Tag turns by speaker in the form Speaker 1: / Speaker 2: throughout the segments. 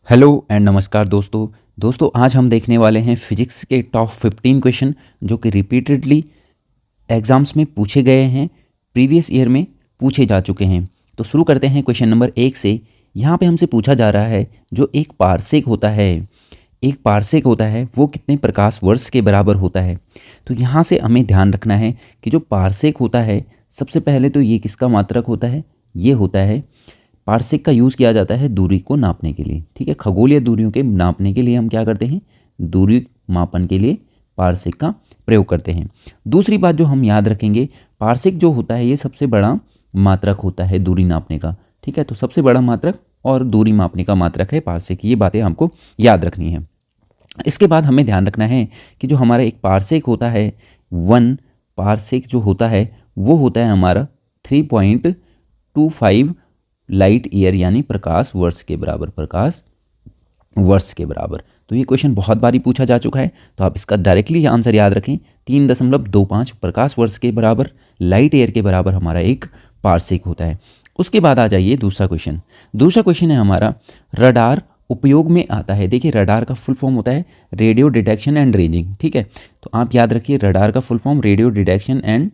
Speaker 1: Hello and नमस्कार दोस्तों आज हम देखने वाले हैं फिजिक्स के टॉप 15 क्वेश्चन जो कि रिपीटेडली एग्जाम्स में पूछे गए हैं, प्रीवियस ईयर में पूछे जा चुके हैं। तो शुरू करते हैं क्वेश्चन नंबर 1 से। यहाँ पे हमसे पूछा जा रहा है जो एक पारसेक होता है वो कितने प्रकाश वर्ष के बराबर होता है। तो यहाँ से हमें ध्यान रखना है कि जो पारसेक होता है सबसे पहले तो ये किसका मात्रक होता है, ये होता है पारसेक का यूज़ किया जाता है दूरी को नापने के लिए। ठीक है, खगोलीय दूरियों के नापने के लिए हम क्या करते हैं, दूरी मापन के लिए पारसेक का प्रयोग करते हैं। दूसरी बात जो हम याद रखेंगे, पारसेक जो होता है ये सबसे बड़ा मात्रक होता है दूरी नापने का। ठीक है, तो सबसे बड़ा मात्रक और दूरी मापने का मात्रक है पारसेक, ये बातें हमको याद रखनी है। इसके बाद हमें ध्यान रखना है कि जो हमारा एक पारसेक होता है, 1 पारसेक जो होता है वो होता है हमारा 3.25 लाइट ईयर यानी प्रकाश वर्ष के बराबर। तो ये क्वेश्चन बहुत बारी पूछा जा चुका है, तो आप इसका डायरेक्टली आंसर याद रखें। 3.25 प्रकाश वर्ष के बराबर लाइट ईयर के बराबर हमारा एक पारसेक होता है। उसके बाद आ जाइए दूसरा क्वेश्चन है हमारा, रडार उपयोग में आता है। देखिए रडार का फुल फॉर्म होता है रेडियो डिटेक्शन एंड रेंजिंग। ठीक है, तो आप याद रखिए रडार का full form radio detection and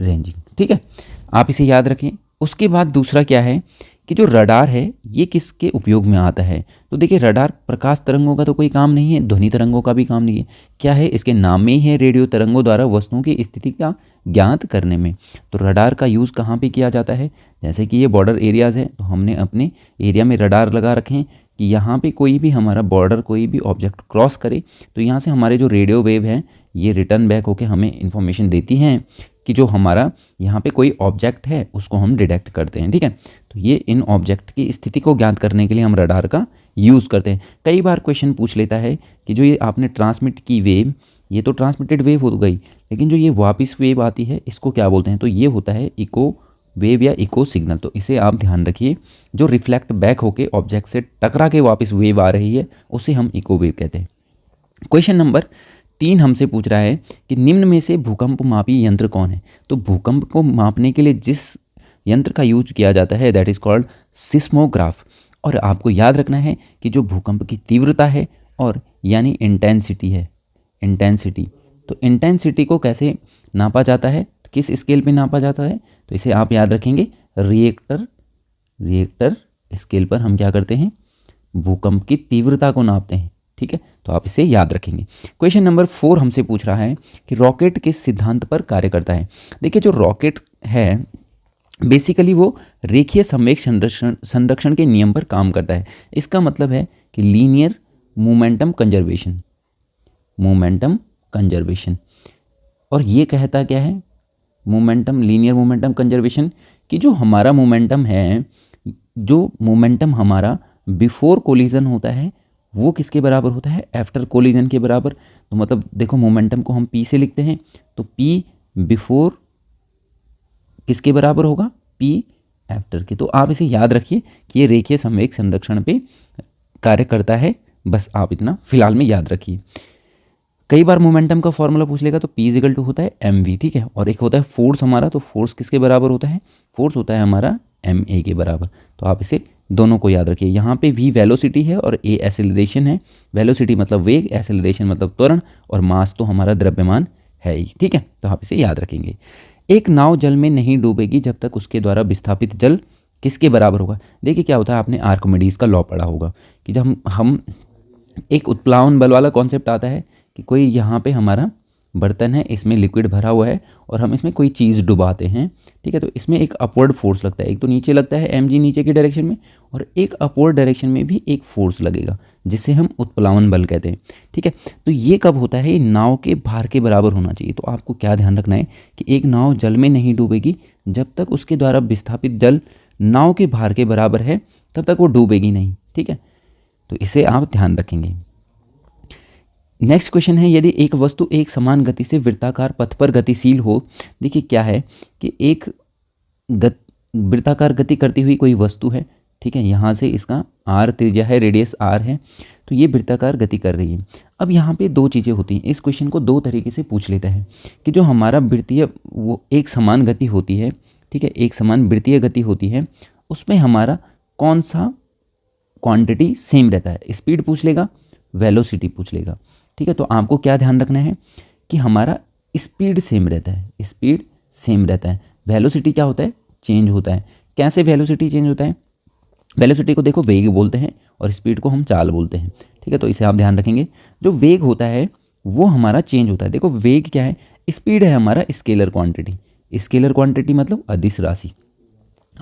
Speaker 1: ranging. ठीक है, आप इसे याद रखें। उसके बाद दूसरा क्या है कि जो रडार है ये किसके उपयोग में आता है। तो देखिए रडार प्रकाश तरंगों का तो कोई काम नहीं है, ध्वनि तरंगों का भी काम नहीं है। क्या है, इसके नाम में ही है रेडियो तरंगों द्वारा वस्तुओं की स्थिति का ज्ञात करने में। तो रडार का यूज़ कहाँ पे किया जाता है, जैसे कि ये बॉर्डर एरियाज़ है तो हमने अपने एरिया में रडार लगा रखे हैं कि यहाँ पे कोई भी हमारा बॉर्डर कोई भी ऑब्जेक्ट क्रॉस करे तो यहाँ से हमारे जो रेडियो वेव हैं ये रिटर्न बैक होकर हमें इन्फॉर्मेशन देती हैं कि जो हमारा यहाँ पे कोई ऑब्जेक्ट है उसको हम डिटेक्ट करते हैं। ठीक है, तो ये इन ऑब्जेक्ट की स्थिति को ज्ञात करने के लिए हम रडार का यूज़ करते हैं। कई बार क्वेश्चन पूछ लेता है कि जो ये आपने ट्रांसमिट की वेव, ये तो ट्रांसमिटेड वेव हो गई, लेकिन जो ये वापस वेव आती है इसको क्या बोलते हैं। तो ये होता है इको वेव या इको सिग्नल। तो इसे आप ध्यान रखिए, जो रिफ्लेक्ट बैक होके ऑब्जेक्ट से टकरा के वापस वेव आ रही है उसे हम इको वेव कहते हैं। क्वेश्चन नंबर 3 हमसे पूछ रहा है कि निम्न में से भूकंप मापी यंत्र कौन है। तो भूकंप को मापने के लिए जिस यंत्र का यूज किया जाता है दैट इज़ कॉल्ड सिस्मोग्राफ। और आपको याद रखना है कि जो भूकंप की तीव्रता है और यानी इंटेंसिटी है, तो इंटेंसिटी को कैसे नापा जाता है, किस स्केल पे नापा जाता है, तो इसे आप याद रखेंगे रिएक्टर स्केल पर हम क्या करते हैं, भूकंप की तीव्रता को नापते हैं। ठीक है, तो आप इसे याद रखेंगे। क्वेश्चन नंबर 4 हमसे पूछ रहा है कि रॉकेट किस सिद्धांत पर कार्य करता है। देखिए जो रॉकेट है बेसिकली वो रेखीय संवेग संरक्षण के नियम पर काम करता है। इसका मतलब है कि लीनियर मोमेंटम कंजर्वेशन। और ये कहता क्या है, लीनियर मोमेंटम कंजर्वेशन, कि जो हमारा मोमेंटम है, जो मोमेंटम हमारा बिफोर कोलिजन होता है वो किसके बराबर होता है, आफ्टर कोलिजन के बराबर। तो मतलब देखो मोमेंटम को हम पी से लिखते हैं, तो पी बिफोर किसके बराबर होगा, पी आफ्टर के। तो आप इसे याद रखिए कि ये रेखीय संवेग संरक्षण पे कार्य करता है, बस आप इतना फिलहाल में याद रखिए। कई बार मोमेंटम का फॉर्मूला पूछ लेगा तो P इक्वल टू होता है mv। ठीक है, और एक होता है फोर्स हमारा, तो फोर्स किसके बराबर होता है, फोर्स होता है हमारा ma के बराबर। तो आप इसे दोनों को याद रखिए। यहाँ पे v वेलोसिटी है और a एक्सेलरेशन है। वेलोसिटी मतलब वेग, एक्सेलरेशन मतलब त्वरण, और मास तो हमारा द्रव्यमान है ही। ठीक है, तो आप इसे याद रखेंगे। एक नाव जल में नहीं डूबेगी जब तक उसके द्वारा विस्थापित जल किसके बराबर होगा। देखिए क्या होता है, आपने आर्किमिडीज का लॉ पढ़ा होगा कि जब हम एक उत्प्लावन बल वाला कॉन्सेप्ट आता है कि कोई यहाँ पे हमारा बर्तन है, इसमें लिक्विड भरा हुआ है और हम इसमें कोई चीज़ डुबाते हैं। ठीक है, तो इसमें एक अपवर्ड फोर्स लगता है, एक तो नीचे लगता है mg नीचे की डायरेक्शन में, और एक अपवर्ड डायरेक्शन में भी एक फोर्स लगेगा जिसे हम उत्प्लावन बल कहते हैं। ठीक है, तो ये कब होता है, नाव के भार के बराबर होना चाहिए। तो आपको क्या ध्यान रखना है कि एक नाव जल में नहीं डूबेगी जब तक उसके द्वारा विस्थापित जल नाव के भार के बराबर है, तब तक वो डूबेगी नहीं। ठीक है, तो इसे आप ध्यान रखेंगे। नेक्स्ट क्वेश्चन है, यदि एक वस्तु एक समान गति से वृत्ताकार पथ पर गतिशील हो। देखिए क्या है कि एक वृत्ताकार गति करती हुई कोई वस्तु है। ठीक है, यहाँ से इसका r त्रिज्या है, रेडियस r है, तो ये वृत्ताकार गति कर रही है। अब यहाँ पे दो चीज़ें होती हैं, इस क्वेश्चन को दो तरीके से पूछ लेते हैं कि जो हमारा वृत्तीय वो एक समान गति होती है, ठीक है, एक समान वृत्तीय गति होती है, उसमें हमारा कौन सा क्वांटिटी सेम रहता है। स्पीड पूछ लेगा, वेलोसिटी पूछ लेगा, ठीक है। तो आपको क्या ध्यान रखना है कि हमारा स्पीड सेम रहता है, स्पीड सेम रहता है। वेलोसिटी क्या होता है, चेंज होता है। कैसे वेलोसिटी चेंज होता है, वेलोसिटी को देखो वेग बोलते हैं और स्पीड को हम चाल बोलते हैं, ठीक है। तो इसे आप ध्यान रखेंगे, जो वेग होता है वो हमारा चेंज होता है। देखो वेग क्या है, स्पीड है हमारा स्केलर क्वांटिटी, स्केलर क्वांटिटी मतलब अदिश राशि,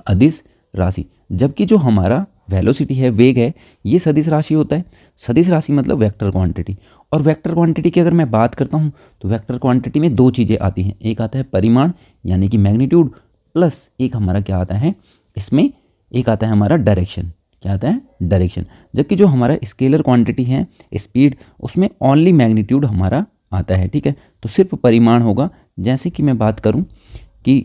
Speaker 1: अदिश राशि, जबकि जो हमारा वेलोसिटी है, वेग है, ये सदिश राशि होता है। सदिश राशि मतलब वेक्टर क्वांटिटी। और वेक्टर क्वांटिटी की अगर मैं बात करता हूँ तो वेक्टर क्वांटिटी में दो चीज़ें आती हैं, एक आता है परिमाण यानी कि मैग्नीट्यूड, प्लस एक हमारा क्या आता है इसमें, एक आता है हमारा डायरेक्शन। क्या आता है, डायरेक्शन। जबकि जो हमारा स्केलर क्वांटिटी है स्पीड, उसमें ओनली मैग्नीट्यूड हमारा आता है, ठीक है। तो सिर्फ परिमाण होगा। जैसे कि मैं बात करूं कि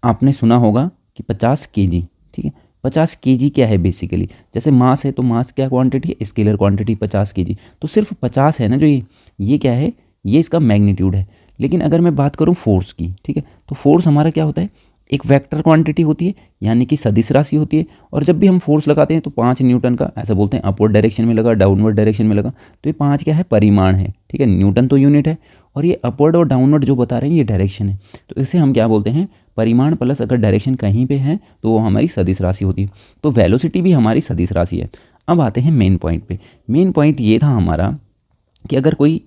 Speaker 1: आपने सुना होगा कि 50 केजी, ठीक है, 50 केजी क्या है बेसिकली, जैसे मास है तो मास क्या क्वांटिटी है, स्केलर क्वांटिटी 50 केजी। तो सिर्फ 50 है ना जो ये क्या है, ये इसका मैग्नीट्यूड है। लेकिन अगर मैं बात करूं फोर्स की, ठीक है, तो फोर्स हमारा क्या होता है, एक वेक्टर क्वांटिटी होती है यानी कि सदिश राशि होती है। और जब भी हम फोर्स लगाते हैं तो 5 न्यूटन का, ऐसा बोलते हैं अपवर्ड डायरेक्शन में लगा, डाउनवर्ड डायरेक्शन में लगा, तो ये 5 क्या है, परिमाण है, ठीक है। न्यूटन तो यूनिट है और ये अपवर्ड और डाउनवर्ड जो बता रहे हैं ये डायरेक्शन है। तो इसे हम क्या बोलते हैं, परिमाण प्लस अगर डायरेक्शन कहीं पे है तो वो हमारी सदिश राशि होती है। तो वेलोसिटी भी हमारी सदिश राशि है। अब आते हैं मेन पॉइंट पे। मेन पॉइंट ये था हमारा कि अगर कोई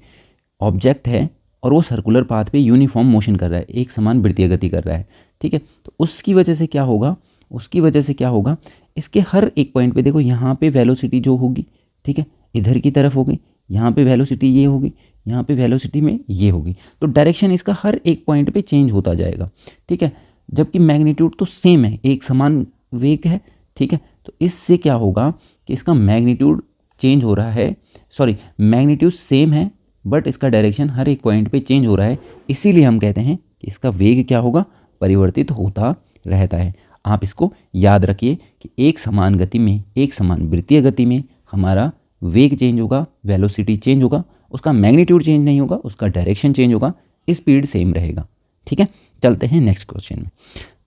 Speaker 1: ऑब्जेक्ट है और वो सर्कुलर पाथ पे यूनिफॉर्म मोशन कर रहा है, एक समान वृत्तीय गति कर रहा है, ठीक है, तो उसकी वजह से क्या होगा, उसकी वजह से क्या होगा, इसके हर एक पॉइंट पे देखो, यहाँ पे वेलोसिटी जो होगी, ठीक है, इधर की तरफ होगी, यहाँ पे वेलोसिटी ये होगी, यहाँ पे वेलोसिटी में ये होगी। तो डायरेक्शन इसका हर एक पॉइंट पे चेंज होता जाएगा, ठीक है। जबकि मैग्नीट्यूड तो सेम है, एक समान वेग है, ठीक है। तो इससे क्या होगा कि इसका मैग्नीट्यूड चेंज हो रहा है, सॉरी मैग्नीट्यूड सेम है बट इसका डायरेक्शन हर एक पॉइंट पे चेंज हो रहा है। इसीलिए हम कहते हैं कि इसका वेग क्या होगा, परिवर्तित होता रहता है। आप इसको याद रखिए कि एक समान गति में, एक समान वृत्तीय गति में हमारा वेग चेंज होगा, वेलोसिटी चेंज होगा, उसका मैग्नीट्यूड चेंज नहीं होगा, उसका डायरेक्शन चेंज होगा, स्पीड सेम रहेगा, ठीक है। चलते हैं नेक्स्ट क्वेश्चन में।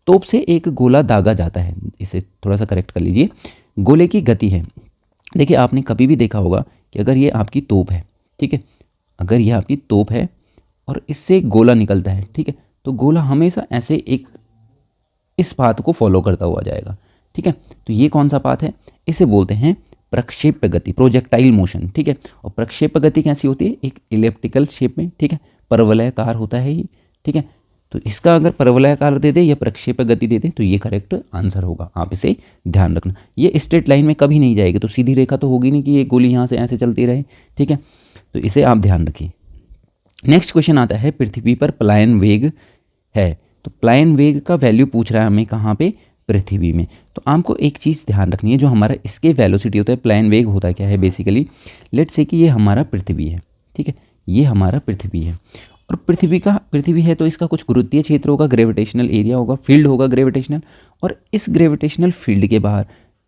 Speaker 1: तोप से एक गोला दागा जाता है, इसे थोड़ा सा करेक्ट कर लीजिए। गोले की गति है, देखिए आपने कभी भी देखा होगा कि अगर ये आपकी तोप है, ठीक है, अगर ये आपकी तोप है और इससे एक गोला निकलता है, ठीक है, तो गोला हमेशा ऐसे एक इस पाथ को फॉलो करता हुआ जाएगा, ठीक है। तो ये कौन सा पाथ है, इसे बोलते हैं प्रक्षेप्य गति, प्रोजेक्टाइल मोशन, ठीक है। और प्रक्षेप्य गति कैसी होती है, एक इलिप्टिकल शेप में, ठीक है, परवलयाकार होता है ये, ठीक है। तो इसका अगर परवलयाकार दे दे या प्रक्षेप्य गति दे दे तो ये करेक्ट आंसर होगा। आप इसे ध्यान रखना। ये स्ट्रेट लाइन में कभी नहीं जाएगी, तो सीधी रेखा तो होगी नहीं कि ये गोली यहाँ से ऐसे चलती रहे, ठीक है। तो इसे आप ध्यान रखिए। नेक्स्ट क्वेश्चन आता है, पृथ्वी पर पलायन वेग है, तो पलायन वेग का वैल्यू पूछ रहा है हमें कहाँ पे, पृथ्वी में। तो आपको एक चीज़ ध्यान रखनी है, जो हमारा इसके वेलोसिटी होता है, पलायन वेग होता क्या है बेसिकली, लेट्स से कि ये हमारा पृथ्वी है, ठीक है, ये हमारा पृथ्वी है और पृथ्वी है तो इसका कुछ गुरुत्वीय क्षेत्र होगा, ग्रेविटेशनल एरिया होगा, फील्ड होगा ग्रेविटेशनल। और इस ग्रेविटेशनल फील्ड के बाहर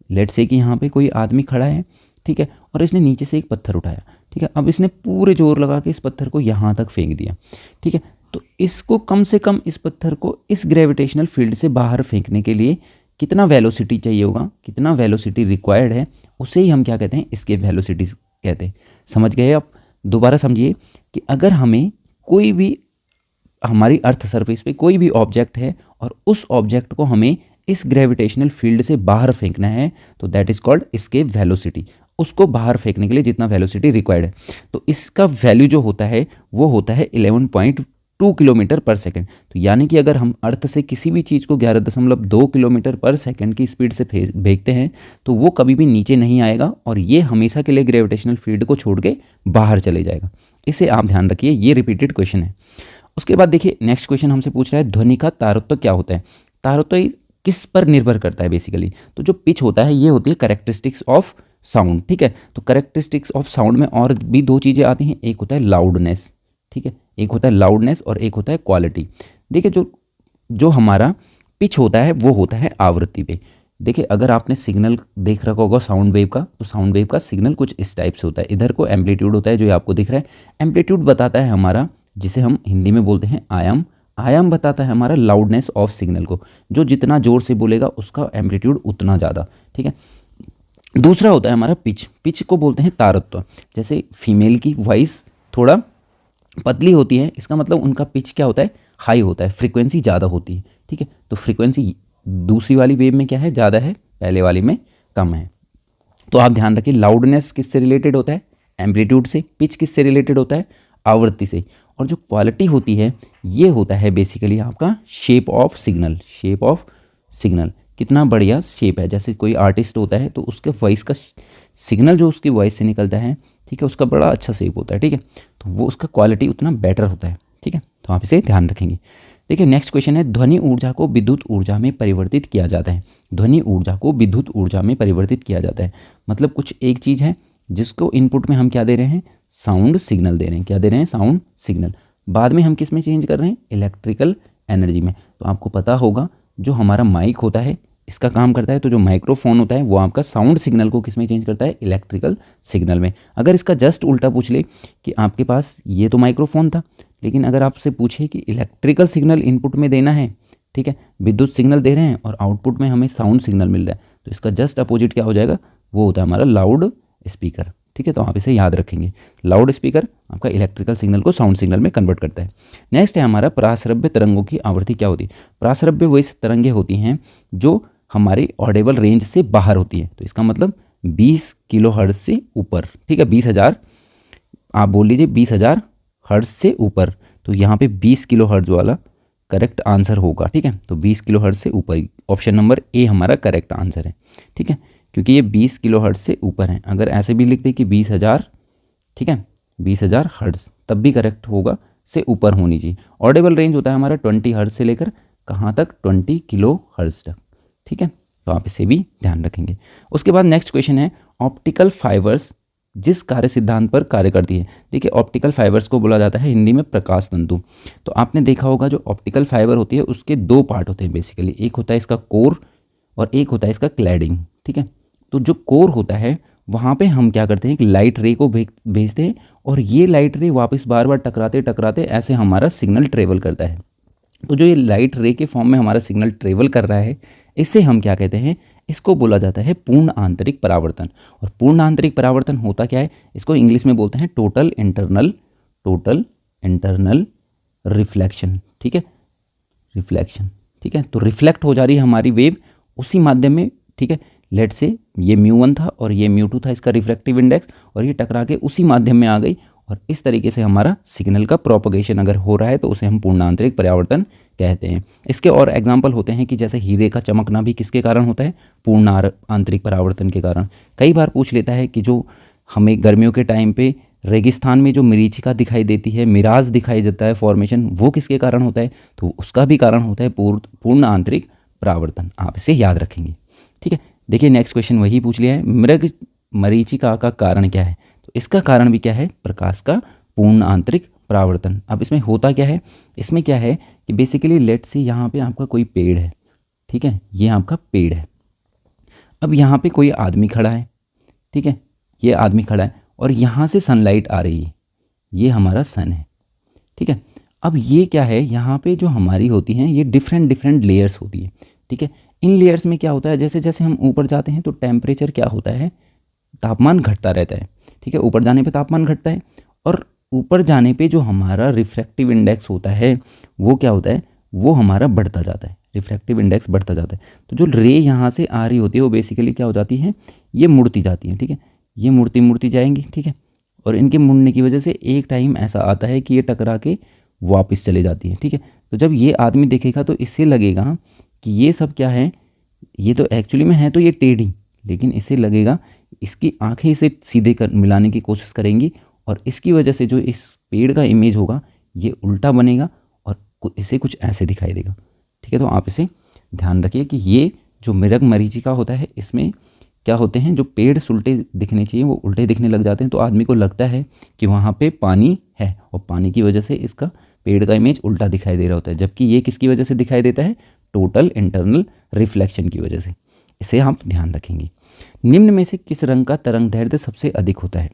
Speaker 1: लेट्स से कि यहाँ पे कोई आदमी खड़ा है, ठीक है, और इसने नीचे से एक पत्थर उठाया, ठीक है। अब इसने पूरे जोर लगा के इस पत्थर को यहाँ तक फेंक दिया, ठीक है। तो इसको कम से कम इस पत्थर को इस ग्रेविटेशनल फील्ड से बाहर फेंकने के लिए कितना वेलोसिटी चाहिए होगा, कितना वेलोसिटी रिक्वायर्ड है, उसे ही हम क्या कहते हैं, इसके वेलोसिटी कहते हैं। समझ गए आप? दोबारा समझिए कि अगर हमें कोई भी हमारी अर्थ सरफेस पे कोई भी ऑब्जेक्ट है और उस ऑब्जेक्ट को हमें इस ग्रेविटेशनल फील्ड से बाहर फेंकना है तो दैट इज कॉल्ड इसके वेलोसिटी। उसको बाहर फेंकने के लिए जितना वेलोसिटी रिक्वायर्ड है, तो इसका वैल्यू जो होता है वो होता है 11.2 किलोमीटर पर सेकेंड। तो यानी कि अगर हम अर्थ से किसी भी चीज़ को 11.2 किलोमीटर पर सेकेंड की स्पीड से फेंकते हैं तो वो कभी भी नीचे नहीं आएगा और ये हमेशा के लिए ग्रेविटेशनल फील्ड को छोड़ के बाहर चले जाएगा। इसे आप ध्यान रखिए, ये रिपीटेड क्वेश्चन है। उसके बाद देखिए नेक्स्ट क्वेश्चन हमसे पूछ रहा है, ध्वनि का तारतम्य क्या होता है। तारतम्य किस पर निर्भर करता है बेसिकली, तो जो पिच होता है ये होती है कैरेक्टरिस्टिक्स ऑफ साउंड, ठीक है। तो कैरेक्टरिस्टिक्स ऑफ साउंड में और भी दो चीज़ें आती हैं, एक होता है लाउडनेस, ठीक है, एक होता है लाउडनेस और एक होता है क्वालिटी। देखिए जो हमारा पिच होता है वो होता है आवृत्ति पे, देखिए अगर आपने सिग्नल देख रखा होगा साउंड वेव का, तो साउंड वेव का सिग्नल कुछ इस टाइप से होता है। इधर को एम्पलीट्यूड होता है जो आपको दिख रहा है, एम्पलीट्यूड बताता है हमारा, जिसे हम हिंदी में बोलते हैं आयाम। आयाम बताता है हमारा लाउडनेस ऑफ सिग्नल को, जो जितना ज़ोर से बोलेगा उसका एम्पलीट्यूड उतना ज़्यादा, ठीक है। दूसरा होता है हमारा पिच। पिच को बोलते हैं तारत्व। जैसे फीमेल की वॉइस थोड़ा पतली होती है, इसका मतलब उनका पिच क्या होता है, हाई होता है, फ्रीक्वेंसी ज़्यादा होती है, ठीक है। तो फ्रीक्वेंसी दूसरी वाली वेव में क्या है, ज़्यादा है, पहले वाली में कम है। तो आप ध्यान रखिए, लाउडनेस किससे रिलेटेड होता है, एम्पलीट्यूड से। पिच किससे रिलेटेड होता है, आवृत्ति से। और जो क्वालिटी होती है ये होता है बेसिकली आपका shape of signal. Shape of signal, कितना बढ़िया शेप है। जैसे कोई आर्टिस्ट होता है तो उसके वॉइस का सिग्नल जो उसकी वॉइस से निकलता है, ठीक है, उसका बड़ा अच्छा शेप होता है, ठीक है। तो वो उसका क्वालिटी उतना बेटर होता है, ठीक है। तो आप इसे ध्यान रखेंगे। देखिए नेक्स्ट क्वेश्चन है, ध्वनि ऊर्जा को विद्युत ऊर्जा में परिवर्तित किया जाता है। ध्वनि ऊर्जा को विद्युत ऊर्जा में परिवर्तित किया जाता है, मतलब कुछ एक चीज़ है जिसको इनपुट में हम क्या दे रहे हैं, साउंड सिग्नल दे रहे हैं। क्या दे रहे हैं, साउंड सिग्नल। बाद में हम किस में चेंज कर रहे हैं, इलेक्ट्रिकल एनर्जी में। तो आपको पता होगा जो हमारा माइक होता है इसका काम करता है, तो जो माइक्रोफोन होता है वो आपका साउंड सिग्नल को किस में चेंज करता है, इलेक्ट्रिकल सिग्नल में। अगर इसका जस्ट उल्टा पूछ ले कि आपके पास ये तो माइक्रोफोन था, लेकिन अगर आपसे पूछे कि इलेक्ट्रिकल सिग्नल इनपुट में देना है, ठीक है, विद्युत सिग्नल दे रहे हैं और आउटपुट में हमें साउंड सिग्नल मिल रहा है, तो इसका जस्ट अपोजिट क्या हो जाएगा, वो होता है हमारा लाउड स्पीकर, ठीक है। तो आप इसे याद रखेंगे, लाउड स्पीकर आपका इलेक्ट्रिकल सिग्नल को साउंड सिग्नल में कन्वर्ट करता है। नेक्स्ट है हमारा प्रासरभ्य तरंगों की आवृत्ति क्या होती है। प्रासरभ्य वो तरंगें होती हैं जो हमारे ऑडेबल रेंज से बाहर होती है। तो इसका मतलब 20 किलो हर्ट्ज से ऊपर, ठीक है, 20,000 आप बोल लीजिए, 20,000 हर्ट्ज से ऊपर। तो यहाँ पे 20 किलो हर्ट्ज वाला करेक्ट आंसर होगा, ठीक है। तो 20 किलो हर्ट्ज से ऊपर, ऑप्शन नंबर ए हमारा करेक्ट आंसर है, ठीक है, क्योंकि ये 20 किलो हर्ट्ज से ऊपर है। अगर ऐसे भी लिख दे कि 20,000, ठीक है, 20,000 हर्ट्ज, तब भी करेक्ट होगा, से ऊपर होनी चाहिए। ऑडेबल रेंज होता है हमारा 20 हर्ट्ज से लेकर कहाँ तक, 20 किलो हर्ट्ज तक, ठीक है। तो आप इसे भी ध्यान रखेंगे। उसके बाद नेक्स्ट क्वेश्चन है, ऑप्टिकल फाइबर्स जिस कार्य सिद्धांत पर कार्य करती है। देखिए ऑप्टिकल फाइबर्स को बोला जाता है हिंदी में प्रकाश तंतु। तो आपने देखा होगा जो ऑप्टिकल फाइबर होती है उसके दो पार्ट होते हैं बेसिकली, एक होता है इसका कोर और एक होता है इसका क्लैडिंग, ठीक है। तो जो कोर होता है वहाँ पे हम क्या करते हैं, एक लाइट रे को भेजते हैं और ये लाइट रे वापस बार बार टकराते टकराते ऐसे हमारा सिग्नल ट्रेवल करता है। तो जो ये लाइट रे के फॉर्म में हमारा सिग्नल ट्रेवल कर रहा है, इसे हम क्या कहते हैं, इसको बोला जाता है पूर्ण आंतरिक परावर्तन। और पूर्ण आंतरिक परावर्तन होता क्या है, इसको इंग्लिश में बोलते हैं टोटल इंटरनल रिफ्लेक्शन, ठीक है, रिफ्लेक्शन, ठीक है। तो रिफ्लेक्ट हो जा रही है हमारी वेव उसी माध्यम में, ठीक है। लेट से ये μ1 था और ये μ2 था इसका रिफ्रैक्टिव इंडेक्स, और ये टकरा के उसी माध्यम में आ गई, और इस तरीके से हमारा सिग्नल का प्रोपगेशन अगर हो रहा है तो उसे हम पूर्ण आंतरिक परावर्तन कहते हैं। इसके और एग्जाम्पल होते हैं कि जैसे हीरे का चमकना भी किसके कारण होता है, पूर्ण आंतरिक परावर्तन के कारण। कई बार पूछ लेता है कि जो हमें गर्मियों के टाइम पे रेगिस्तान में जो मरीचिका दिखाई देती है, मिराज दिखाई देता है फॉर्मेशन, वो किसके कारण होता है, तो उसका भी कारण होता है पूर्ण आंतरिक परावर्तन। आप इसे याद रखेंगे, ठीक है। देखिए नेक्स्ट क्वेश्चन वही पूछ लिया है, मृग मरीचिका का कारण क्या है। तो इसका कारण भी क्या है, प्रकाश का पूर्ण आंतरिक परावर्तन। अब इसमें होता क्या है, इसमें क्या है कि बेसिकली लेट से यहाँ पे आपका कोई पेड़ है, ठीक है, ये आपका पेड़ है। अब यहाँ पे कोई आदमी खड़ा है, ठीक है, ये आदमी खड़ा है और यहाँ से सनलाइट आ रही है, ये हमारा सन है, ठीक है। अब ये क्या है, यहाँ पे जो हमारी होती हैं ये डिफरेंट लेयर्स होती है, ठीक है। इन लेयर्स में क्या होता है, जैसे जैसे हम ऊपर जाते हैं तो टेम्परेचर क्या होता है, तापमान घटता रहता है, ठीक है। ऊपर जाने पे तापमान घटता है और ऊपर जाने पे जो हमारा रिफ्रैक्टिव इंडेक्स होता है वो क्या होता है, वो हमारा बढ़ता जाता है, रिफ्रैक्टिव इंडेक्स बढ़ता जाता है। तो जो रे यहाँ से आ रही होती है वो बेसिकली क्या हो जाती है, ये मुड़ती जाती है, ठीक है, ये मुड़ती जाएंगी, ठीक है। और इनके मुड़ने की वजह से एक टाइम ऐसा आता है कि ये टकरा के वापस चले जाती है, ठीक है। तो जब ये आदमी देखेगा तो इससे लगेगा कि ये सब क्या है, ये तो एक्चुअली में है तो ये टेढ़ी, लेकिन इसे लगेगा इसकी आंखें इसे सीधे कर मिलाने की कोशिश करेंगी और इसकी वजह से जो इस पेड़ का इमेज होगा ये उल्टा बनेगा और इसे कुछ ऐसे दिखाई देगा, ठीक है। तो आप इसे ध्यान रखिए कि ये जो मृग मरीचिका होता है इसमें क्या होते हैं, जो पेड़ सुलटे दिखने चाहिए वो उल्टे दिखने लग जाते हैं। तो आदमी को लगता है कि वहाँ पे पानी है और पानी की वजह से इसका पेड़ का इमेज उल्टा दिखाई दे रहा होता है, जबकि ये किसकी वजह से दिखाई देता है, टोटल इंटरनल रिफ्लेक्शन की वजह से। इसे आप ध्यान रखेंगे। निम्न में से किस रंग का तरंगदैर्ध्य सबसे अधिक होता है?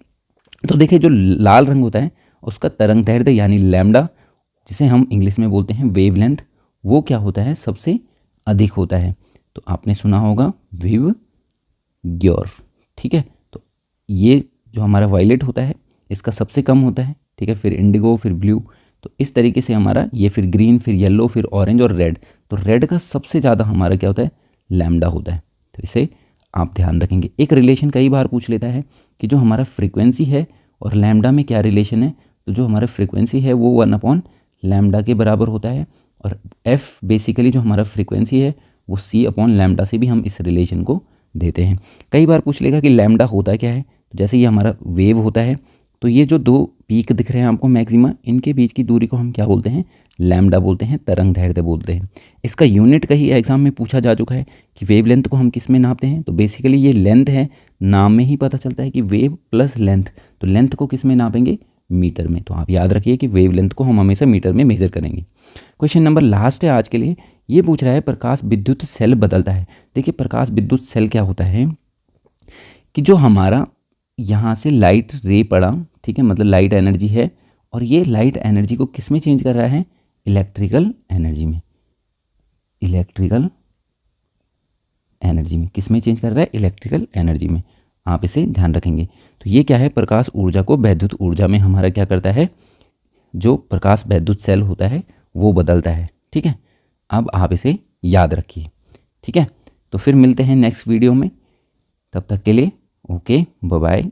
Speaker 1: तो देखिए जो लाल रंग होता है उसका तरंगदैर्ध्य यानी लैम्डा, जिसे हम इंग्लिश में बोलते हैं वेवलेंथ, वो क्या होता है? सबसे अधिक होता है। तो आपने सुना होगा विव ग्योर, ठीक है। तो ये जो हमारा वायलेट होता है इसका सबसे कम होता है, ठीक है। फिर इंडिगो, फिर ब्लू, तो इस तरीके से हमारा ये, फिर ग्रीन, फिर येलो, फिर ऑरेंज और रेड। तो रेड का सबसे ज़्यादा हमारा क्या होता है? लैम्डा होता है। तो इसे आप ध्यान रखेंगे। एक रिलेशन कई बार पूछ लेता है कि जो हमारा फ्रीक्वेंसी है और लैम्डा में क्या रिलेशन है। तो जो हमारा फ्रीक्वेंसी है वो 1/लैम्डा के बराबर होता है, और एफ बेसिकली जो हमारा फ्रीक्वेंसी है वो c/लैम्डा से भी हम इस रिलेशन को देते हैं। कई बार पूछ लेगा कि लैम्डा होता क्या है। तो जैसे ये हमारा वेव होता है, तो ये जो दो पीक दिख रहे हैं आपको मैक्सिमा, इनके बीच की दूरी को हम क्या बोलते हैं? लैम्डा बोलते हैं, तरंगदैर्ध्य बोलते हैं। इसका यूनिट कहीं एग्जाम में पूछा जा चुका है कि वेवलेंथ को हम किस में नापते हैं। तो बेसिकली ये लेंथ है, नाम में ही पता चलता है कि वेव प्लस लेंथ। तो लेंथ को किस में नापेंगे? मीटर में। तो आप याद रखिए कि वेवलेंथ को हम हमेशा मीटर में मेजर करेंगे। क्वेश्चन नंबर लास्ट है आज के लिए। ये पूछ रहा है प्रकाश विद्युत सेल बदलता है। देखिए प्रकाश विद्युत सेल क्या होता है कि जो हमारा यहाँ से लाइट रे पड़ा, ठीक है, मतलब लाइट एनर्जी है, और ये लाइट एनर्जी को किस में चेंज कर रहा है? इलेक्ट्रिकल एनर्जी में। इलेक्ट्रिकल एनर्जी में किस में चेंज कर रहा है? इलेक्ट्रिकल एनर्जी में। आप इसे ध्यान रखेंगे। तो ये क्या है? प्रकाश ऊर्जा को वैद्युत ऊर्जा में हमारा क्या करता है? जो प्रकाश वैद्युत सेल होता है वो बदलता है, ठीक है। अब आप इसे याद रखिए, ठीक है। तो फिर मिलते हैं नेक्स्ट वीडियो में, तब तक के लिए ओके, बाय बाय।